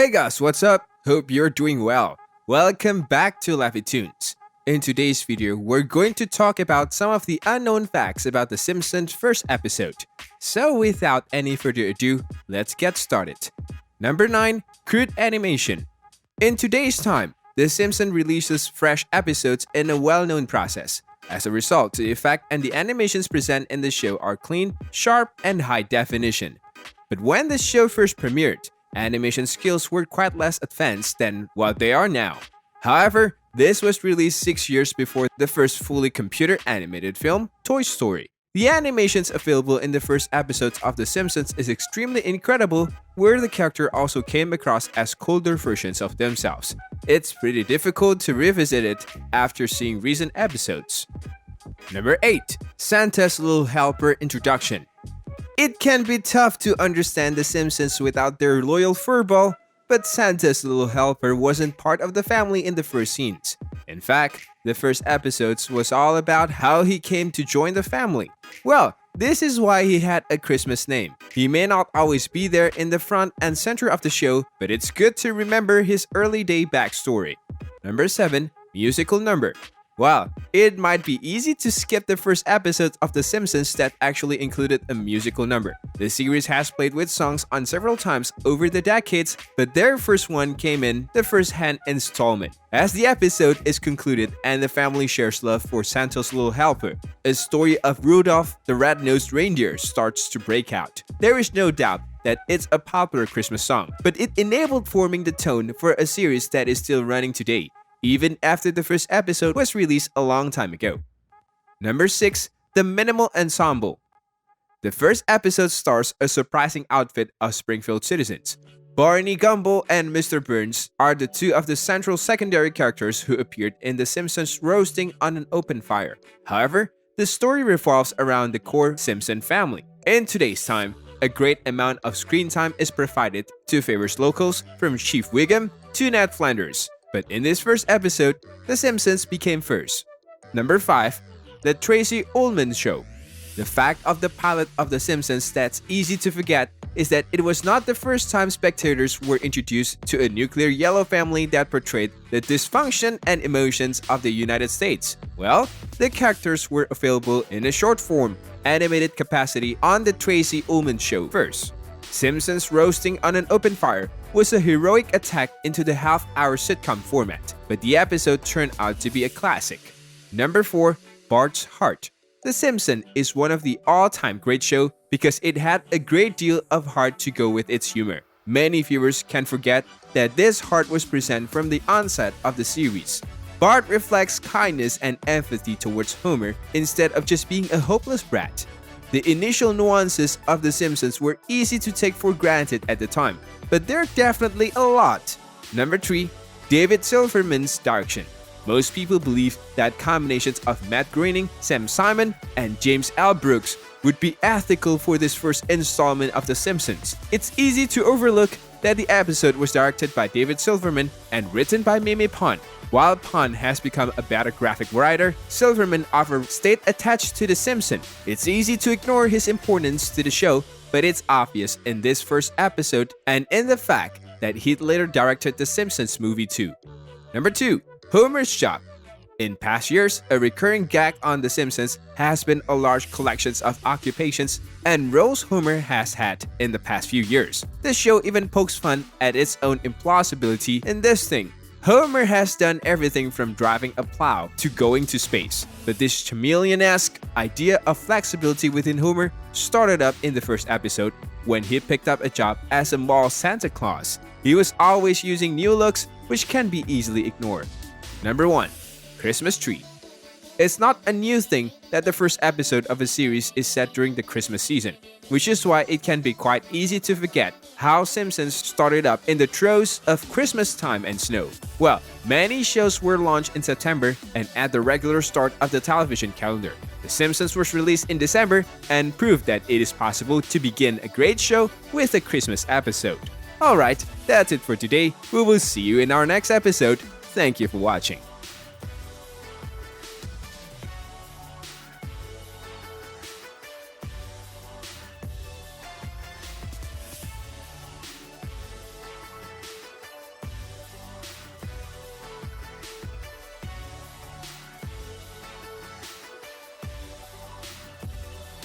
Hey guys, what's up? Hope you're doing well. Welcome back to Laffy Tunes. In today's video, we're going to talk about some of the unknown facts about The Simpsons' first episode. So without any further ado, let's get started. Number 9. Crude animation. In today's time, The Simpsons releases fresh episodes in a well-known process. As a result, the effect and the animations present in the show are clean, sharp, and high definition. But when the show first premiered, animation skills were quite less advanced than what they are now. However, this was released 6 years before the first fully computer-animated film, Toy Story. The animations available in the first episodes of The Simpsons is extremely incredible, where the character also came across as colder versions of themselves. It's pretty difficult to revisit it after seeing recent episodes. Number 8. Santa's Little Helper Introduction. It can be tough to understand The Simpsons without their loyal furball, but Santa's Little Helper wasn't part of the family in the first scenes. In fact, the first episodes was all about how he came to join the family. Well, this is why he had a Christmas name. He may not always be there in the front and center of the show, but it's good to remember his early day backstory. Number 7. Musical number. Well, it might be easy to skip the first episodes of The Simpsons that actually included a musical number. The series has played with songs on several times over the decades, but their first one came in the first-hand installment. As the episode is concluded and the family shares love for Santa's Little Helper, a story of Rudolph the Red-Nosed Reindeer starts to break out. There is no doubt that it's a popular Christmas song, but it enabled forming the tone for a series that is still running today, even after the first episode was released a long time ago. Number 6. The Minimal Ensemble. The first episode stars a surprising outfit of Springfield citizens. Barney Gumble and Mr. Burns are the two of the central secondary characters who appeared in The Simpsons roasting on an open fire. However, the story revolves around the core Simpson family. In today's time, a great amount of screen time is provided to famous locals from Chief Wiggum to Ned Flanders. But in this first episode, The Simpsons became first. Number 5. The Tracy Ullman Show. The fact of the pilot of The Simpsons that's easy to forget is that it was not the first time spectators were introduced to a nuclear yellow family that portrayed the dysfunction and emotions of the United States. Well, the characters were available in a short form, animated capacity on The Tracy Ullman Show first. Simpsons roasting on an open fire was a heroic attack into the half-hour sitcom format, but the episode turned out to be a classic. Number 4. Bart's Heart. The Simpsons is one of the all-time great show because it had a great deal of heart to go with its humor. Many viewers can forget that this heart was present from the onset of the series. Bart reflects kindness and empathy towards Homer instead of just being a hopeless brat. The initial nuances of The Simpsons were easy to take for granted at the time, but they're definitely a lot. Number 3. David Silverman's direction. Most people believe that combinations of Matt Groening, Sam Simon, and James L. Brooks would be ethical for this first installment of The Simpsons. It's easy to overlook that the episode was directed by David Silverman and written by Mimi Pond. While Pond has become a better graphic writer, Silverman often stayed attached to The Simpsons. It's easy to ignore his importance to the show, but it's obvious in this first episode and in the fact that he later directed The Simpsons movie too. Number 2. Homer's Job. In past years, a recurring gag on The Simpsons has been a large collection of occupations and roles Homer has had in the past few years. The show even pokes fun at its own implausibility in this thing. Homer has done everything from driving a plow to going to space, but this chameleon-esque idea of flexibility within Homer started up in the first episode when he picked up a job as a mall Santa Claus. He was always using new looks, which can be easily ignored. Number 1. Christmas Tree. It's not a new thing that the first episode of a series is set during the Christmas season, which is why it can be quite easy to forget how Simpsons started up in the throes of Christmas time and snow. Well, many shows were launched in September and at the regular start of the television calendar. The Simpsons was released in December and proved that it is possible to begin a great show with a Christmas episode. Alright, that's it for today. We will see you in our next episode. Thank you for watching.